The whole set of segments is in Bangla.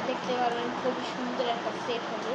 দেখতে পারবেন খুবই সুন্দর একটা সেট হবে।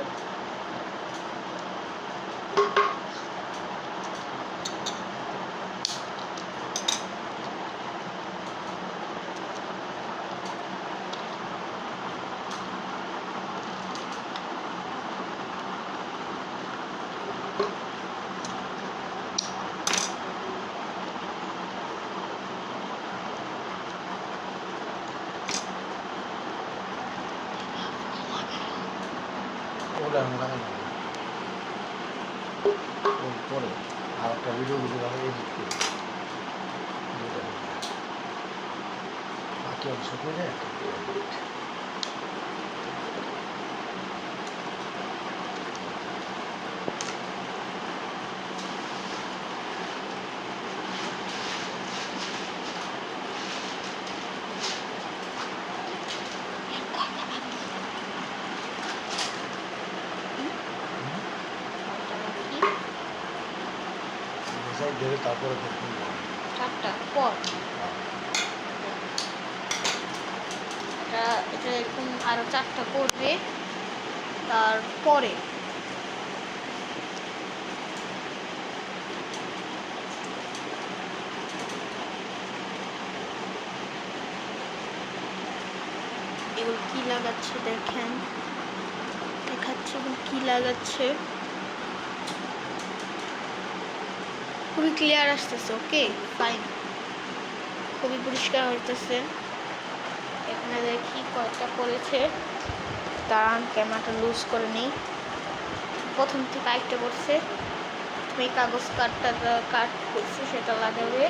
পরে আর একটা ভিডিও বাকি অংশ করে তারপরে চারটা পর এটা এরকম আরো চারটা করবে তারপরে এগুলো কি লাগাচ্ছে দেখেন, দেখাচ্ছে কি লাগাচ্ছে। খুবই ক্লিয়ার আসতেছে। ওকে ফাইন, খুবই পরিষ্কার হইতেছে। এখানে দেখি কয়টা করেছে, দাঁড়ান ক্যামেরাটা লুজ করে নিই। প্রথম থেকে আরেকটা করছে, এই কাগজ কাট করছে সেটা লাগাবে,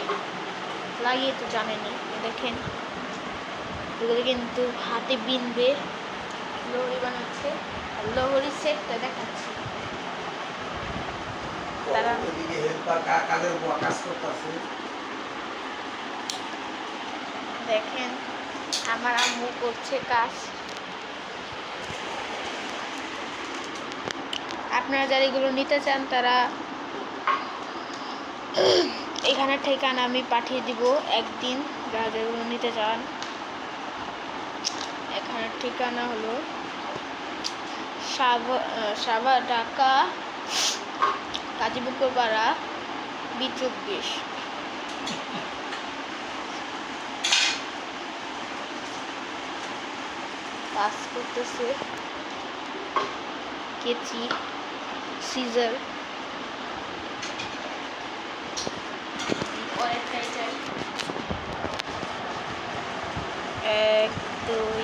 লাগিয়ে তো জানেনি। দেখেন এগুলো কিন্তু হাতে বিনবে, লহরি বানাচ্ছে। আর লহরি সেটটা দেখাচ্ছি, দেখেন আমার আম্মু করছে কাজ। আপনারা যারা এগুলো নিতে চান তারা এখানে ঠিকানা আমি পাঠিয়ে দিব একদিন। যারা যেগুলো নিতে চান, এখানে ঠিকানা হলো সাভার, ঢাকা, কাজীপুকুর পাড়া, B24। কাজ করতেছে কেচি, সিজার, এক দুই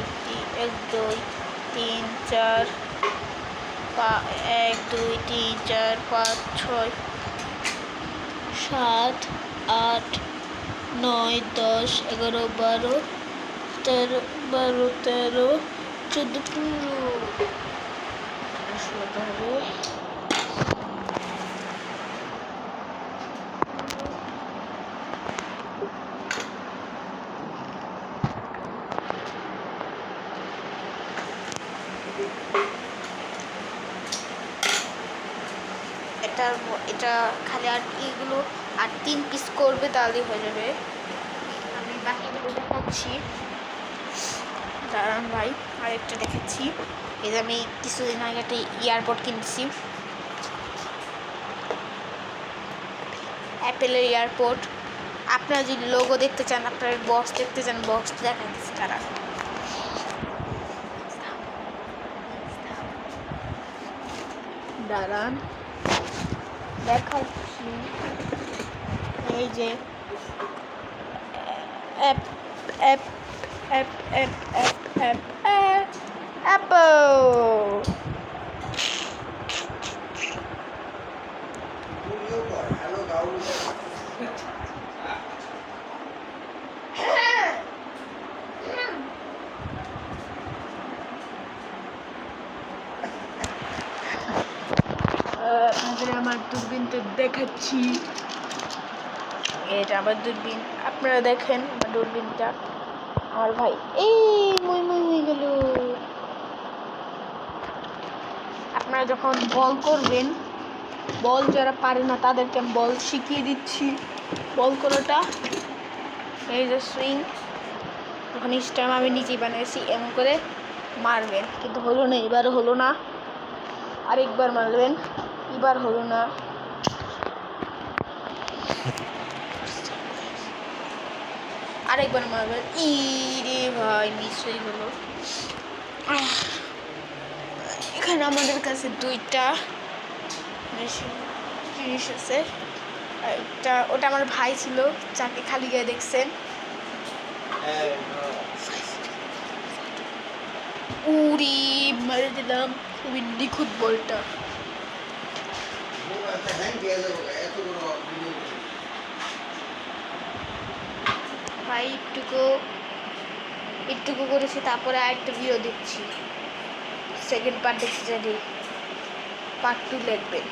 তিন চার 1 2 3 4 5 6 7 8 9 10 11 12 13 14 15 এটা খালি আর এগুলো আর 3 পিস করবে তাহলেই হয়ে যাবে। আমি বাকিগুলো দেখাচ্ছি, দাঁড়ান ভাই। আরেকটা দেখাচ্ছি, এই যে আমি কিছুদিন আগে একটা এয়ারপড কিনছি, অ্যাপেলের এয়ারপড। আপনারা যদি লোগো দেখতে চান, আপনার বক্স দেখতে চান, বক্স দেখা দিচ্ছি তারা। দাঁড়ান দেখাচ্ছি, এই যে অ্যাপল। আপনাদের আমার দূরবীনটা দেখাচ্ছি, এটা আমার দূরবীন। আপনারা দেখেন আমার দূরবীনটা। আমার ভাই এই মই হয়ে গেল। আপনারা যখন বল করবেন, বল যারা পারে না তাদেরকে আমি বল শিখিয়ে দিচ্ছি, বল করাটা। এই যে সুইং, যখন স্টাম্প আমি নিজেই বানিয়েছি, এমন করে মারবেন, কিন্তু হলো না, এবারও হলো না। আরেকবার মারবেন, এবার হলো না। আরেকবার মারবেন, রে ভাই মিস হয়ে গেল। এখানে আমাদের কাছে দুইটা জিনিস আছে। ওটা আমার ভাই ছিল, যাকে খালি গায়ে দেখছেন। উড়ি মেরে দিলাম, খুবই নিখুঁত বলটা। ভাই একটুকু করেছি, তারপরে আরেকটা ভিডিও দেখছি, সেকেন্ড পার্ট দেখতে চাই, পার্ট 2 লিখবেন।